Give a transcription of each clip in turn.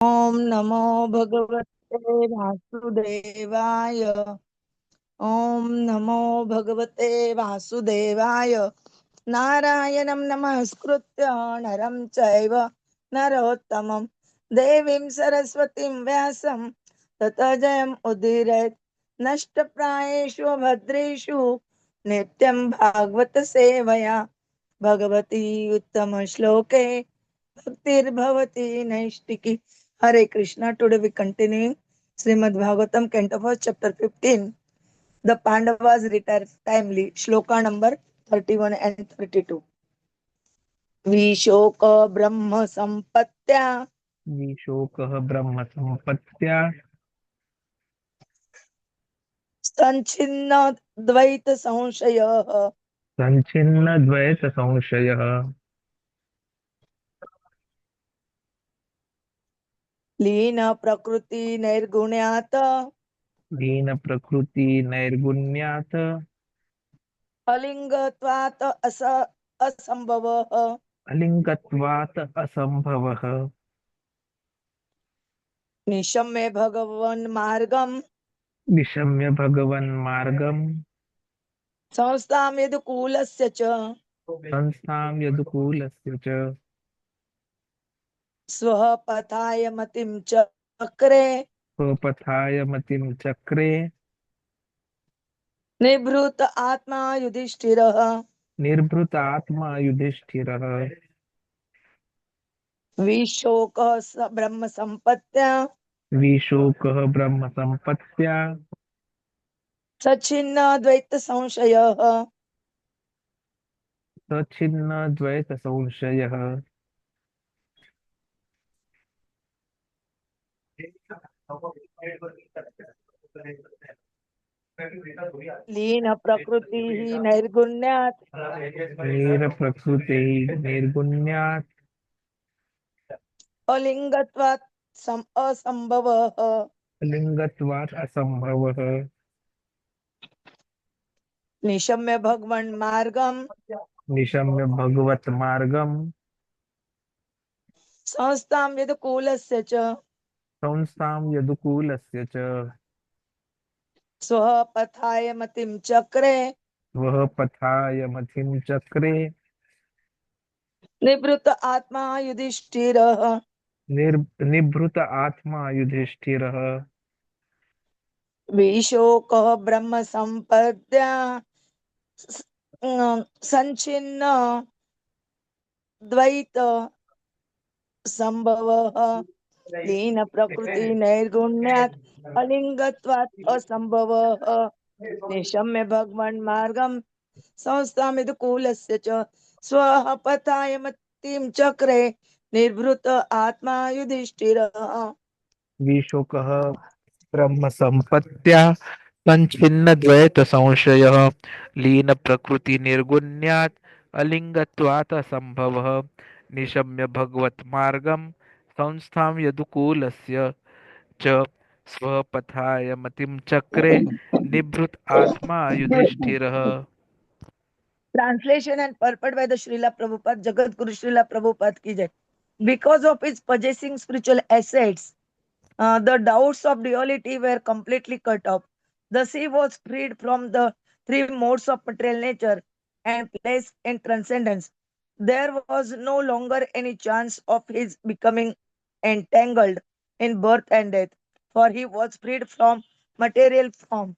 ओम नमो भगवते वासुदेवाय। ओम नमो भगवते वासुदेवाय। नारायणं नमस्कृत्य नरं चैव नरोत्तमं देवीं सरस्वतीं व्यासं ततो जयम् उदीरयेत्। नष्टप्रायेषु भद्रेषु नित्यं भागवत सेवया भगवती उत्तम श्लोके भक्तिर्भवति नैष्टिकी। Hare Krishna. Today we continue Srimad Bhagavatam, Canto 1, Chapter 15. The Pandavas retire timely. Shloka number 31 and 32. Vishoka Brahma Sampatya विशोकः Brahma सम्पत्त्या Sanchhinna Dvaita Sanshayah संच्छिन्न द्वैत संशयः Leena Prakriti Nirgunyata लीन प्रकृति नैर्गुण्यात् Alingatvat Asambhavah अलिङ्गत्वात् असम्भवः Nishamya Bhagavan Margam विषम्य भगवन्मार्गम् Samstam Yadukulasya Cha संस्थां यदुकूलस्य च स्वपथाय मतिं चक्रे स्वपथाय मतिं चक्रे निभृत आत्मा युधिष्ठिरः निर्भृतात्मा युधिष्ठिरः विशोकः ब्रह्म संपत्त्या विशोकः ब्रह्म सम्पत्त्या सच्छिन्न द्वैत संशयः सच्छिन्न द्वैत संशयः लीन प्रकृतिः नैर्गुण्यात् निरप्रकृतिः निर्गुण्यात् अलिङ्गत्वात् असम्भवः लिंगत्वात् असंभवः निशम्य भगवन् मार्गम् निशम्य भगवत मार्गम संस्थां यदुकूलस्य च संस्थां यदुकूलस्य च स्वपथाय मतिं चक्रे वह पथाय मथिं चक्रे निभृत आत्मा युधिष्ठिरः निभृत आत्मा युधिष्ठिरः विशोकः ब्रह्म संपद्या संचिन्न द्वैत संभवः लीन प्रकृति नैर्गुण्यात् अलिंगत्वात् असंभवः निशम्य भगवान् मार्गं संस्थामिदुकूलस्य च स्वः पथाय मतिं चक्रे निर्भृत आत्मा युधिष्ठिरः विशोकः ब्रह्म संपत्त्या संच्छिन्न द्वैत संशयः लीन प्रकृति निर्गुण्यात् अलिंगत्वात् असंभवः निशम्य भगवत मार्गम संस्थां यदुकूलस्य च स्वपथाय मतिं चक्रे निभृत आत्मा युधिष्ठिरः Translation and purport by the Srila Prabhupada, Jagat Guru Srila Prabhupada ki jai. Because of his possessing spiritual assets, the doubts of duality were completely cut off. Thus he was freed from the three modes of material nature and placed in transcendence. There was no longer any chance of his becoming entangled in birth and death, for he was freed from material form.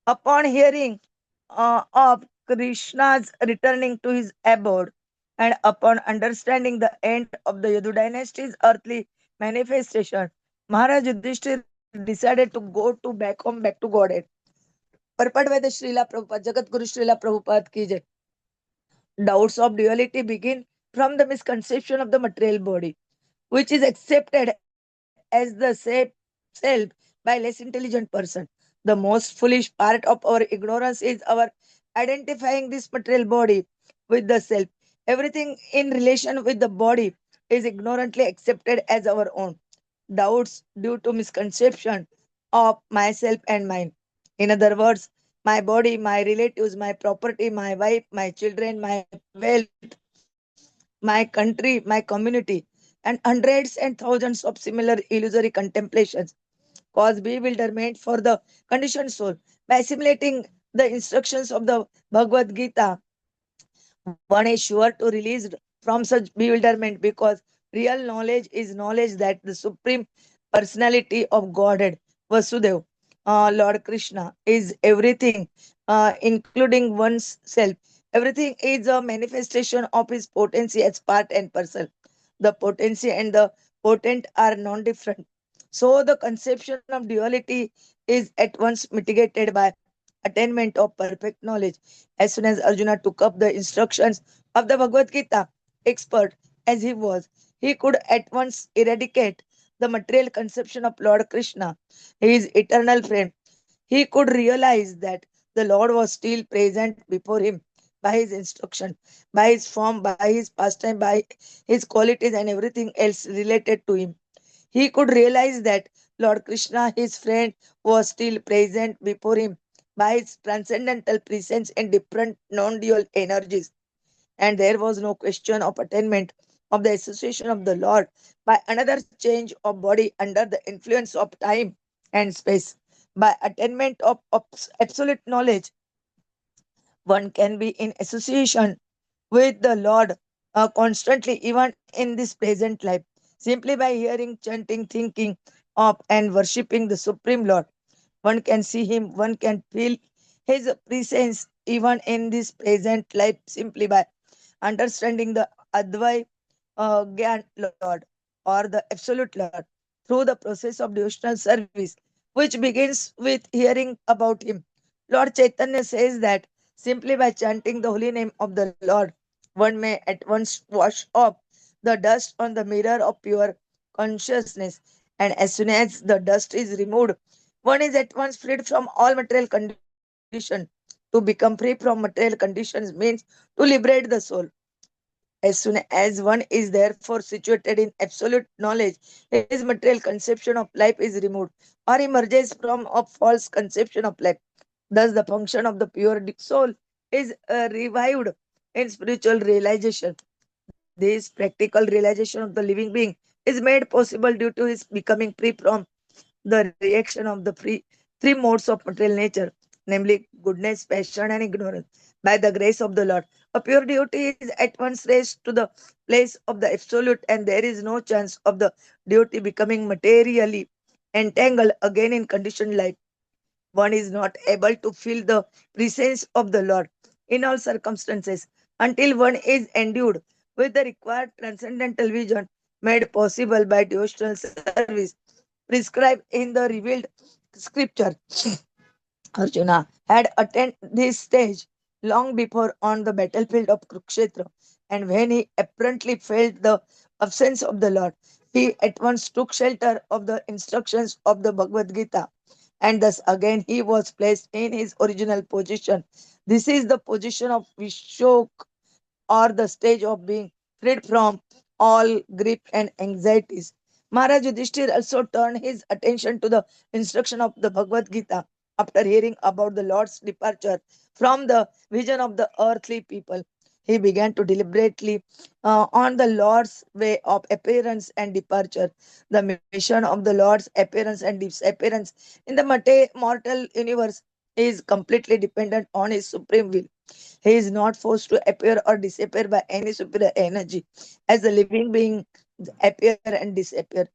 Upon hearing of Krishna's returning to his abode, and upon understanding the end of the Yadu dynasty's earthly manifestation, Mahārāja Yudhiṣṭhira decided to go to back home, back to Godhead. Purport by the Srila Prabhupada, Jagat Guru Srila Prabhupada ki jai. Doubts of duality begin from the misconception of the material body, which is accepted as the self by less intelligent person. The most foolish part of our ignorance is our identifying this material body with the self. Everything in relation with the body is ignorantly accepted as our own. Doubts due to misconception of myself and mine. In other words, my body, my relatives, my property, my wife, my children, my wealth, my country, my community. and hundreds and thousands of similar illusory contemplations cause bewilderment for the conditioned soul. By assimilating the instructions of the Bhagavad Gita, one is sure to release from such bewilderment, because real knowledge is knowledge that the Supreme Personality of Godhead, Vasudev, Lord Krishna, is everything, including one's self. Everything is a manifestation of his potency as part and parcel. The potency and the potent are non-different. So the conception of duality is at once mitigated by attainment of perfect knowledge. As soon as Arjuna took up the instructions of the Bhagavad Gita, expert as he was, he could at once eradicate the material conception of Lord Krishna, his eternal friend. He could realize that the Lord was still present before him by his instruction, by his form, by his pastime, by his qualities, and everything else related to him. He could realize that Lord Krishna, his friend, was still present before him by his transcendental presence in different non dual energies. And there was no question of attainment of the association of the Lord by another change of body under the influence of time and space. By attainment of absolute knowledge, one can be in association with the Lord constantly, even in this present life, simply by hearing, chanting, thinking of, and worshipping the Supreme Lord. One can see Him, one can feel His presence even in this present life simply by understanding the Advai Gyan Lord or the Absolute Lord through the process of devotional service, which begins with hearing about Him. Lord Chaitanya says that simply by chanting the holy name of the Lord, one may at once wash off the dust on the mirror of pure consciousness. And as soon as the dust is removed, one is at once freed from all material condition. To become free from material conditions means to liberate the soul. As soon as one is therefore situated in absolute knowledge, his material conception of life is removed or emerges from a false conception of life. Thus, the function of the pure soul is revived in spiritual realization. This practical realization of the living being is made possible due to his becoming free from the reaction of the three modes of material nature, namely goodness, passion, and ignorance, by the grace of the Lord. A pure devotee is at once raised to the place of the absolute, and there is no chance of the devotee becoming materially entangled again in conditioned life. One is not able to feel the presence of the Lord in all circumstances until one is endued with the required transcendental vision made possible by devotional service prescribed in the revealed scripture. Arjuna had attained this stage long before on the battlefield of Kurukshetra, and when he apparently felt the absence of the Lord, he at once took shelter of the instructions of the Bhagavad Gita, and thus again he was placed in his original position. This is the position of Vishok, or the stage of being freed from all grief and anxieties. Mahārāja Yudhiṣṭhira also turned his attention to the instruction of the Bhagavad Gita after hearing about the Lord's departure from the vision of the earthly people. He began to deliberately on the Lord's way of appearance and departure. The mission of the Lord's appearance and disappearance in the mortal universe is completely dependent on his supreme will. He is not forced to appear or disappear by any superior energy, as the living being appear and disappear,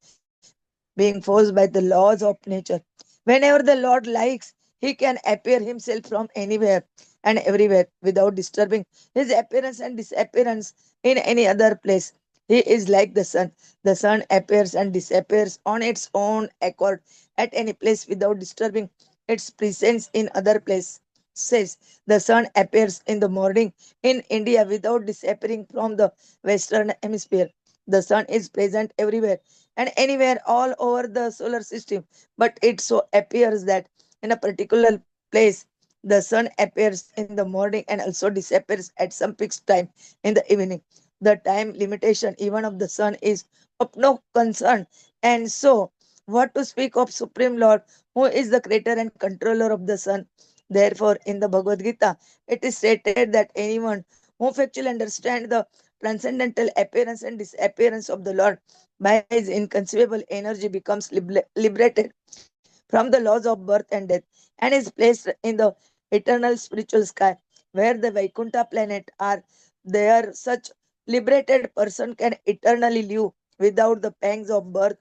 being forced by the laws of nature. Whenever the Lord likes, he can appear himself from anywhere and everywhere without disturbing his appearance and disappearance in any other place. He is like the sun. The sun appears and disappears on its own accord at any place without disturbing its presence in other place. Says the sun appears in the morning in India without disappearing from the western hemisphere. The sun is present everywhere and anywhere all over the solar system, but it so appears that in a particular place the sun appears in the morning and also disappears at some fixed time in the evening. The time limitation even of the sun is of no concern. And so, what to speak of Supreme Lord, who is the creator and controller of the sun? Therefore, in the Bhagavad Gita, it is stated that anyone who factually understands the transcendental appearance and disappearance of the Lord by his inconceivable energy becomes liberated from the laws of birth and death and is placed in the eternal spiritual sky where the Vaikuntha planet are there. Such liberated person can eternally live without the pangs of birth,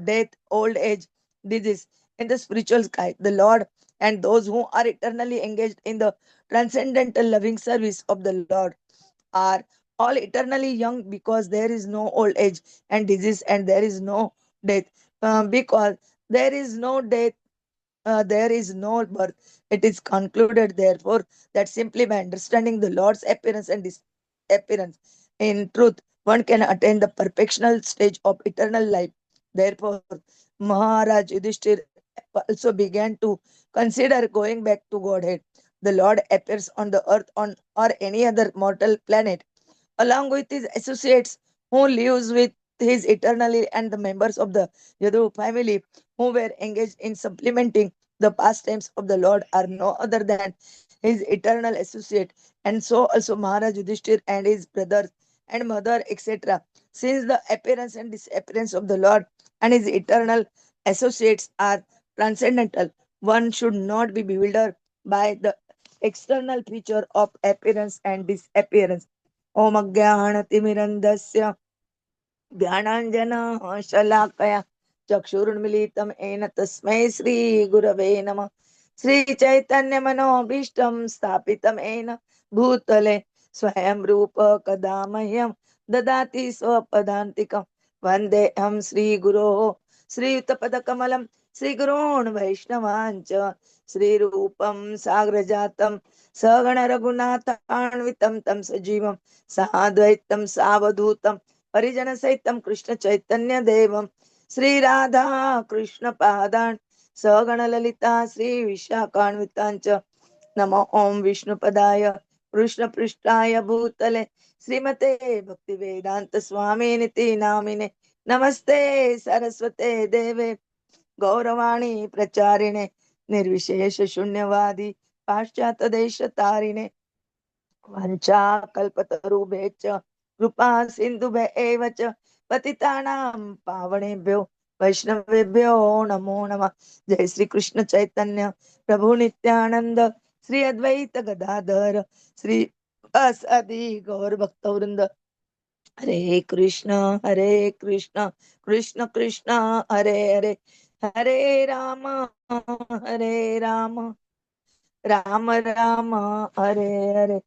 death, old age, disease in the spiritual sky. The Lord and those who are eternally engaged in the transcendental loving service of the Lord are all eternally young because there is no old age and disease and there is no death. Because there is no death, there is no birth. It is concluded, therefore, that simply by understanding the Lord's appearance and disappearance in truth, one can attain the perfectional stage of eternal life. Therefore, Mahārāja Yudhiṣṭhira also began to consider going back to Godhead. The Lord appears on the earth on or any other mortal planet along with his associates who lives with his eternally and the members of the Yadu family who were engaged in supplementing the pastimes of the Lord are no other than his eternal associate, and so also Mahārāja Yudhiṣṭhira and his brothers and mother, etc. Since the appearance and disappearance of the Lord and his eternal associates are transcendental, one should not be bewildered by the external feature of appearance and disappearance. ॐ अज्ञानतिमिरन्धस्य ज्ञानाञ्जनः शलाकया चक्षुरुन्मिलितं येन तस्मै श्रीगुरवे नमः श्रीचैतन्यमनोभीष्टं स्थापितं येन भूतले स्वयं रूप कदा मह्यं ददाति स्वपदान्तिकं वन्देऽहं श्रीगुरोः श्रीयुतपदकमलं श्रीगुरोन् वैष्णवाञ्च श्रीरूपं साग्रजातं सगणरघुनाथान्वितं तं सजीवं साद्वैतं सावधूतं परिजन सहितं कृष्ण चैतन्य देवं श्री राधा कृष्ण पादान सगण ललिता श्री विशाखान्वितांच नमो ओम विष्णुपदाय कृष्ण पृष्ठाय भूतले श्रीमते भक्ति वेदांत स्वामी निति नामिने नमस्ते सरस्वते देवे गौरवाणी प्रचारिणे निर्विशेष शून्यवादी पाश्चात देश तारिणे वंचा कल्पतरुभ्यश्च कृपा सिन्धुभ्य एव च पतितानां पावनेभ्यो वैष्णवेभ्यो नमो नमः। जय श्री कृष्ण चैतन्य प्रभु नित्यानंद श्री अद्वैत गदाधर श्री असदि गौर भक्तवृंद। हरे कृष्ण कृष्ण कृष्ण हरे हरे, हरे राम राम राम हरे हरे,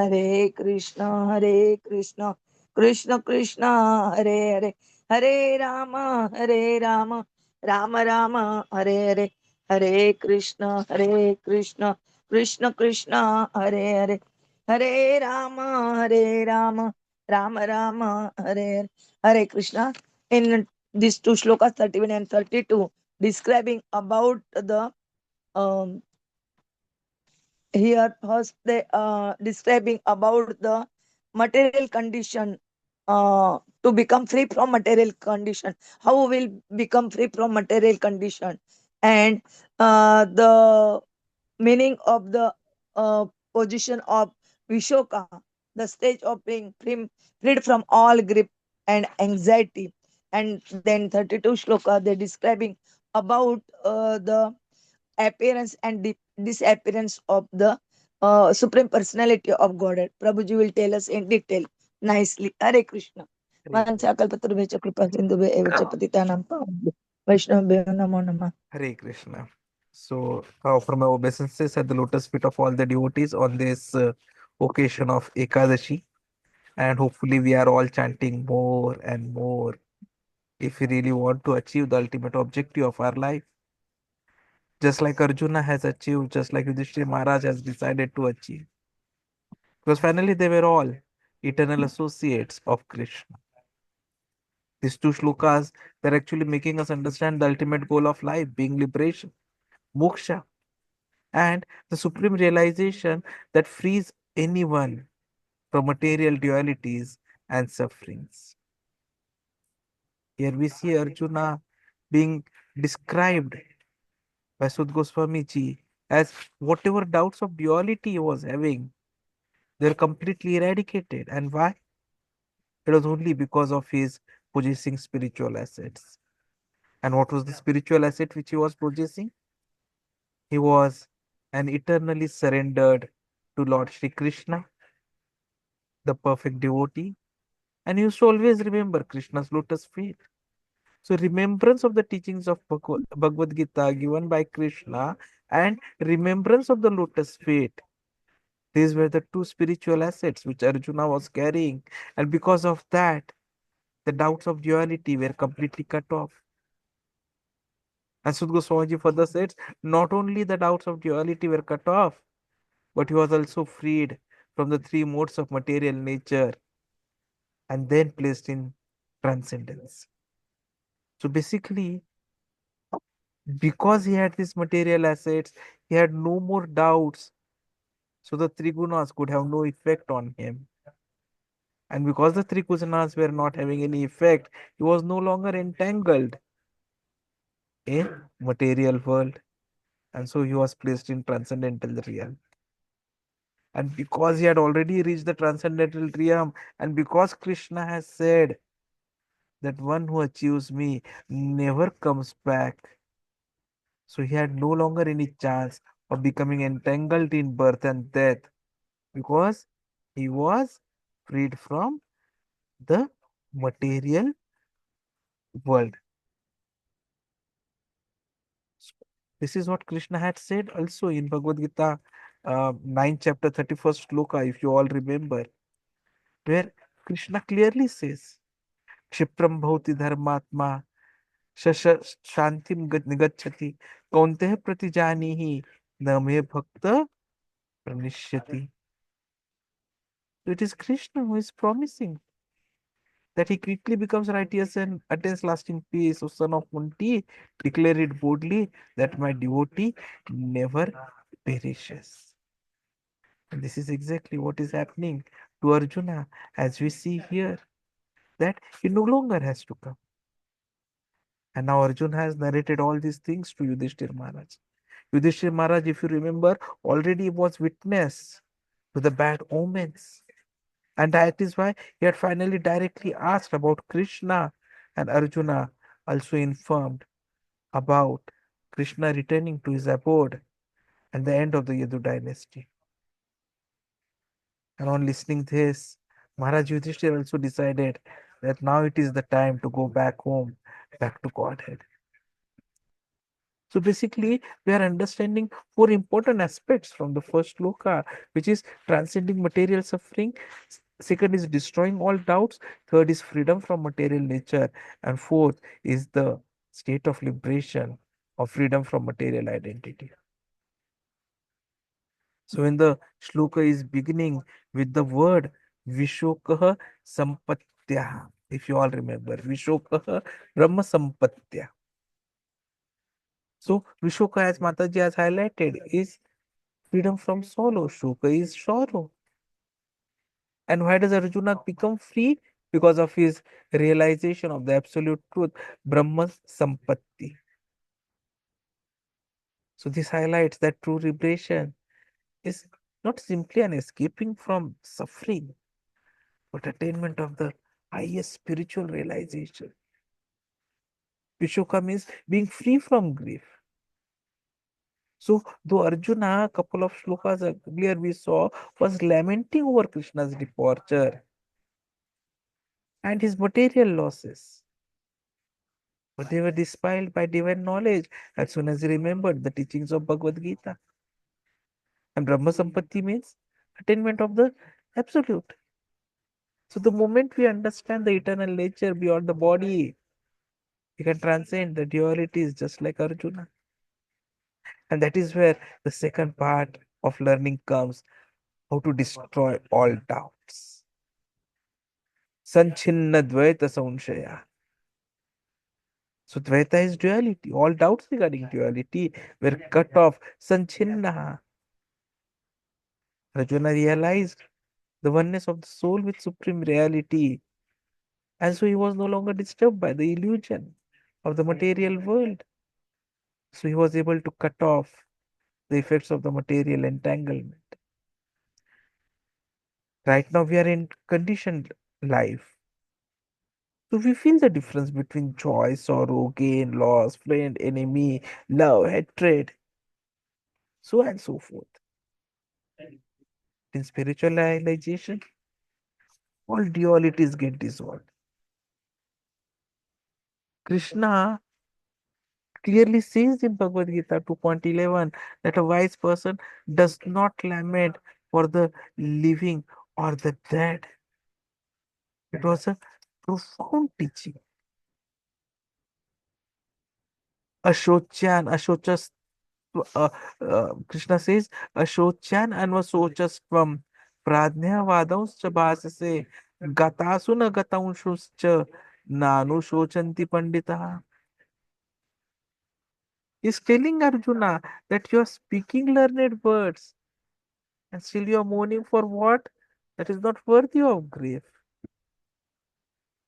हरे कृष्ण कृष्ण कृष्ण हरे हरे, हरे राम राम राम हरे हरे, हरे कृष्ण कृष्ण कृष्ण हरे हरे, हरे राम राम राम हरे हरे, हरे Krishna. In these two shlokas 31 and 32 describing about the um, here first they describing about the material condition, to become free from material condition, how we will become free from material condition, and the meaning of the position of vishoka, the stage of being freed from all grip and anxiety. And then 32 shloka they describing about the appearance and disappearance of the Supreme Personality of Godhead. Prabhuji will tell us in detail nicely. Hare Krishna. Hare Vancha kalpatarubhya kripa sindhubhya evacha patitanam pavanebhyo Vaishnavabhyo namo namah. Hare Krishna. So, from my obeisances at the lotus feet of all the devotees on this occasion of Ekadashi, and hopefully we are all chanting more and more if we really want to achieve the ultimate objective of our life. Just like Arjuna has achieved, just like Yudhiṣṭhira Maharaj has decided to achieve. Because finally they were all eternal associates of Krishna. These two shlokas, they're actually making us understand the ultimate goal of life, being liberation, moksha, and the supreme realization that frees anyone from material dualities and sufferings. Here we see Arjuna being described by Sud Goswami ji as whatever doubts of duality he was having, they're completely eradicated. And why? It was only because of his possessing spiritual assets. And what was the spiritual asset which he was possessing? He was an eternally surrendered to Lord Shri Krishna, the perfect devotee, and he used to always remember Krishna's lotus feet. So, remembrance of the teachings of Bhagavad Gita given by Krishna and remembrance of the lotus feet. These were the two spiritual assets which Arjuna was carrying, and because of that, the doubts of duality were completely cut off. And Sud Goswami further says, not only the doubts of duality were cut off, but he was also freed from the three modes of material nature and then placed in transcendence. So basically, because he had these material assets, he had no more doubts. So the three gunas could have no effect on him. And because the three gunas were not having any effect, he was no longer entangled in material world. And so he was placed in transcendental realm. And because he had already reached the transcendental realm, and because Krishna has said that one who achieves me never comes back, so he had no longer any chance of becoming entangled in birth and death because he was freed from the material world. So this is what Krishna had said also in Bhagavad Gita, 9th chapter, 31st sloka, if you all remember, where Krishna clearly says, क्षिप्रम भवति धर्मात्मा शश शांतिम निगच्छति कौन्तेह प्रतिजानीहि न मे भक्त प्रणश्यति. So it is Krishna who is promising that he quickly becomes righteous and attains lasting peace. O son of Kunti, declare it boldly that my devotee never perishes. And this is exactly what is happening to Arjuna, as we see here, that he no longer has to come. And now Arjuna has narrated all these things to Yudhiṣṭhira Maharaj. Yudhiṣṭhira Maharaj, if you remember, already was witness to the bad omens. And that is why he had finally directly asked about Krishna, and Arjuna also informed about Krishna returning to his abode and the end of the Yadu dynasty. And on listening this, Maharaj Yudhiṣṭhira also decided that now it is the time to go back home, back to Godhead. So basically, we are understanding four important aspects from the first sloka, which is transcending material suffering. Second is destroying all doubts. Third is freedom from material nature. And fourth is the state of liberation or freedom from material identity. So when the shloka is beginning with the word Vishokaha Sampatya, if you all remember, Vishokaha Brahma Sampatya. So Vishoka, as Mataji has highlighted, is freedom from sorrow. Shoka is sorrow. And why does Arjuna become free? Because of his realization of the absolute truth, Brahma Sampatti. So this highlights that true liberation is not simply an escaping from suffering, but attainment of the highest spiritual realization. Vishoka means being free from grief. So, though Arjuna, a couple of shlokas earlier we saw, was lamenting over Krishna's departure and his material losses, but they were dispelled by divine knowledge as soon as he remembered the teachings of Bhagavad Gita. And Brahma Sampatti means attainment of the absolute. So, the moment we understand the eternal nature beyond the body, we can transcend the dualities just like Arjuna. And that is where the second part of learning comes, how to destroy all doubts. Sanchhinna Dvaita Saunshaya. So Dvaita is duality. All doubts regarding duality were cut off. Sanchhinna. Arjuna realized the oneness of the soul with supreme reality. And so he was no longer disturbed by the illusion of the material world. So he was able to cut off the effects of the material entanglement. Right now we are in conditioned life. So we feel the difference between joy, sorrow, gain, loss, friend, enemy, love, hatred, so and so forth. In spiritual realization, all dualities get dissolved. Krishna clearly says in Bhagavad Gita 2.11 that a wise person does not lament for the living or the dead. It was a profound teaching. Ashochan, Ashochas, Krishna says, Ashochan anvasochastvam pradnyavadauscha bhasase gatasuna gataunshuscha nanu shochanti pandita. He's telling Arjuna that you are speaking learned words and still you are mourning for what? That is not worthy of grief.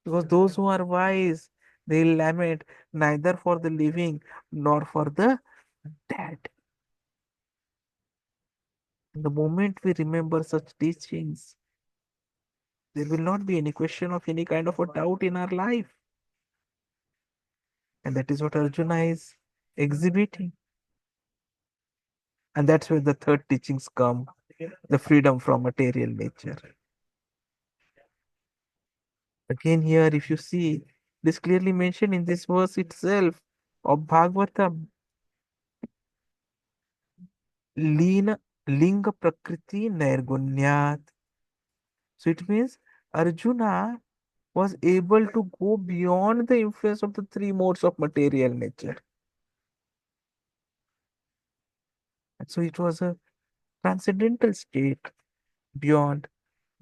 Because those who are wise, they lament neither for the living nor for the dead. The moment we remember such teachings, there will not be any question of any kind of a doubt in our life. And that is what Arjuna is exhibiting. And that's where the third teachings come, the freedom from material nature. Again, here, if you see, this clearly mentioned in this verse itself of Bhagavatam, Lina Linga Prakriti Nairgunyat. So it means Arjuna was able to go beyond the influence of the three modes of material nature. And so it was a transcendental state beyond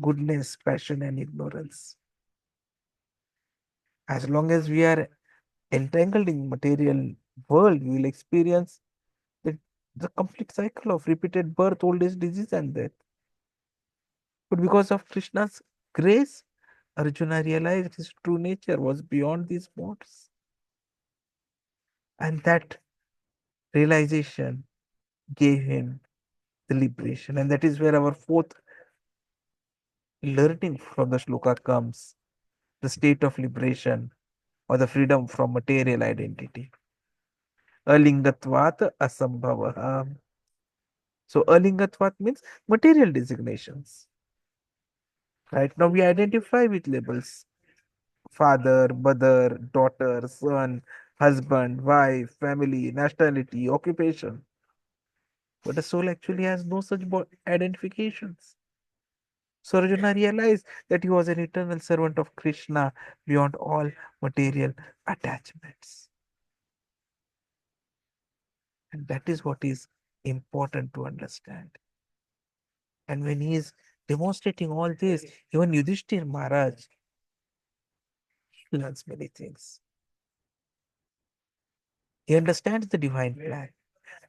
goodness, passion, and ignorance. As long as we are entangled in material world, we will experience the, the complete cycle of repeated birth, old age, disease, and death. But because of Krishna's grace, Arjuna realized his true nature was beyond these modes. And that realization gave him the liberation. And that is where our fourth learning from the shloka comes, the state of liberation or the freedom from material identity. Alingatvat asambhavaha. So alingatvat means material designations. Right now we identify with labels: father, mother, daughter, son, husband, wife, family, nationality, occupation. But the soul actually has no such identifications. So Arjuna realized that he was an eternal servant of Krishna beyond all material attachments. And that is what is important to understand. And when he is demonstrating all this, even Yudhiṣṭhira Maharaj learns many things. He understands the divine plan.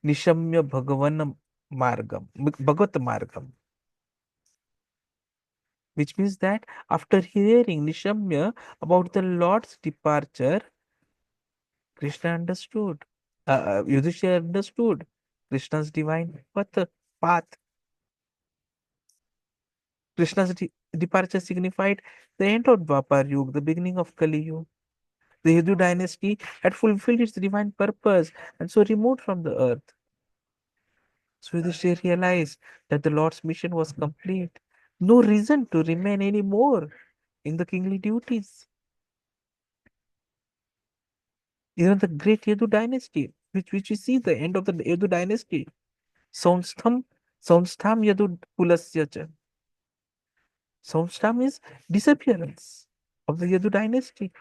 Nishamya Bhagavan Margam, Bhagat Margam, which means that after hearing Nishamya about the Lord's departure, Krishna understood. Yudhishthira understood Krishna's divine path. Krishna's departure signified the end of Dwapar Yuga, the beginning of Kali Yuga. The Yadu dynasty had fulfilled its divine purpose and so removed from the earth. So Yudhishthira realized that the Lord's mission was complete. No reason to remain any more in the kingly duties. Even the great Yadu dynasty, which we see the end of the Yadu dynasty, Saumstham, Saumstham Yadu Pulasya. Saumstham is disappearance of the Yadu dynasty.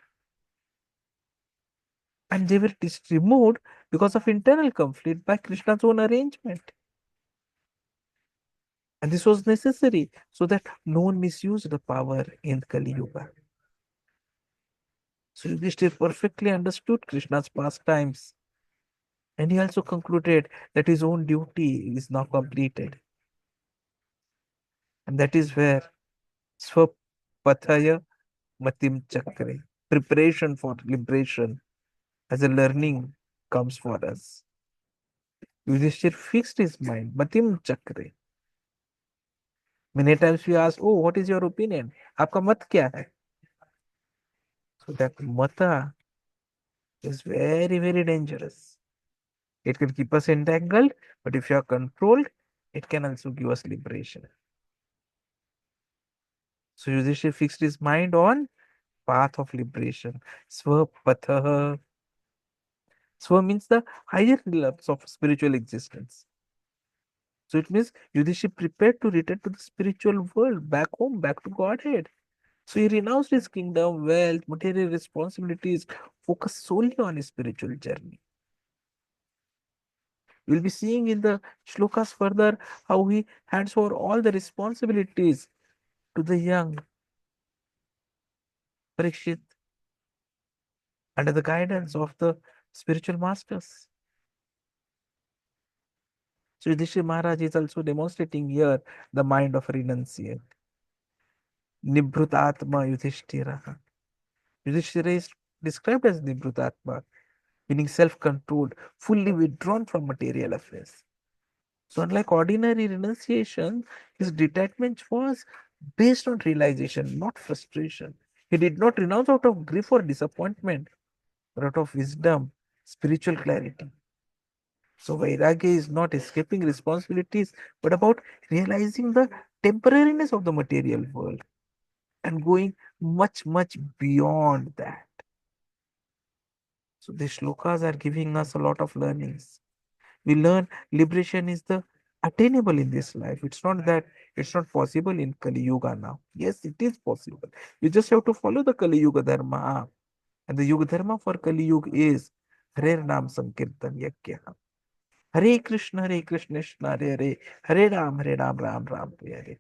And they were removed because of internal conflict by Krishna's own arrangement. And this was necessary so that no one misused the power in Kali Yuga. So Yudhishthira perfectly understood Krishna's pastimes. And he also concluded that his own duty is now completed. And that is where Swapathaya Matim Chakre, preparation for liberation as a learning comes for us. Yudhishthira fixed his mind, Matim Chakre. Many times we ask, oh, what is your opinion? आपका मत क्या है? So that mata is very, very dangerous. It can keep us entangled, but if you are controlled, it can also give us liberation. So Yudhishthira fixed his mind on path of liberation. Swapatha. Swa means the higher realms of spiritual existence. So it means Yudhishthira prepared to return to the spiritual world, back home, back to Godhead. So he renounced his kingdom, wealth, material responsibilities, focused solely on his spiritual journey. We'll be seeing in the shlokas further how he hands over all the responsibilities to the young Parikshit under the guidance of the spiritual masters. So Yudhishthira Maharaj is also demonstrating here the mind of renunciate. Nibrutatma Yudhishthira. Yudhishthira is described as Nibrutatma, meaning self-controlled, fully withdrawn from material affairs. So unlike ordinary renunciation, his detachment was based on realization, not frustration. He did not renounce out of grief or disappointment, but out of wisdom, spiritual clarity. So Vairagya is not escaping responsibilities, but about realizing the temporariness of the material world and going much, much beyond that. So the shlokas are giving us a lot of learnings. We learn liberation is the attainable in this life. It's not that it's not possible in Kali Yuga now. Yes, it is possible. You just have to follow the Kali Yuga Dharma. And the Yuga Dharma for Kali Yuga is Hare Nam Sankirtan Yakya. Hare Krishna, Krishna Hare Hare, Hare Ram, Ram Ram Hare Hare.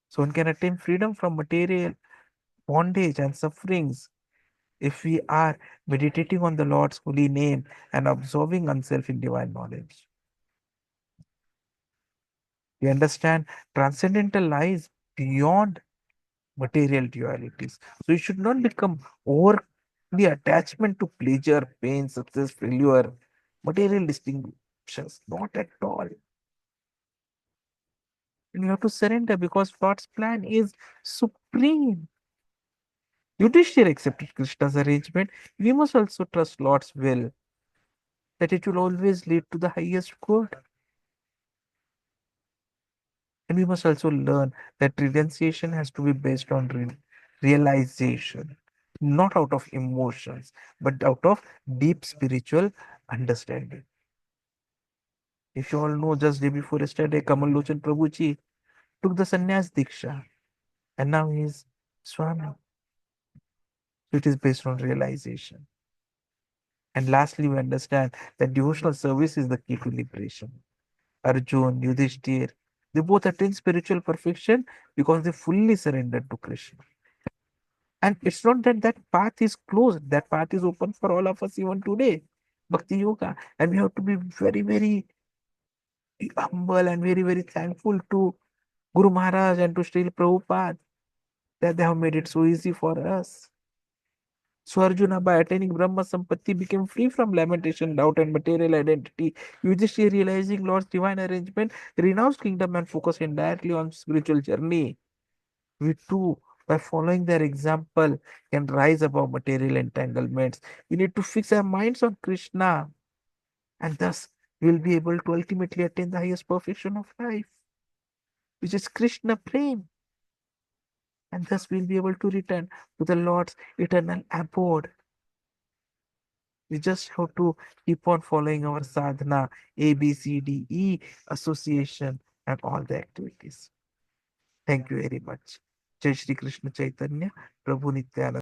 So one can attain freedom from material bondage and sufferings if we are meditating on the Lord's holy name and absorbing oneself in divine knowledge. We understand transcendental lies beyond material dualities. So you should not become over the attachment to pleasure, pain, success, failure, material distinctions. Not at all. And you have to surrender because God's plan is supreme. Yudhishthira accepted Krishna's arrangement. We must also trust Lord's will that it will always lead to the highest good. And we must also learn that renunciation has to be based on realization, not out of emotions, but out of deep spiritual understanding. If you all know, just day before yesterday, Kamal Lochan Prabhuji took the sannyas diksha, and now he is Swami. It is based on realization. And lastly, we understand that devotional service is the key to liberation. Arjuna, Yudhiṣṭhira, they both attain spiritual perfection because they fully surrendered to Krishna. And it's not that that path is closed, that path is open for all of us even today. Bhakti Yoga. And we have to be very, very humble and very, very thankful to Guru Maharaj and to Srila Prabhupada that they have made it so easy for us. So Arjuna, by attaining Brahma Sampatti, became free from lamentation, doubt, and material identity. Yudhishthira, realizing Lord's divine arrangement, renounced kingdom and focused entirely on spiritual journey. We too, by following their example, can rise above material entanglements. We need to fix our minds on Krishna, and thus we will be able to ultimately attain the highest perfection of life, which is Krishna Prem. And thus we will be able to return to the Lord's eternal abode. We just have to keep on following our sadhana, A, B, C, D, E, association, and all the activities. Thank you very much. Jai Shri Krishna Chaitanya, Prabhu Nityananda.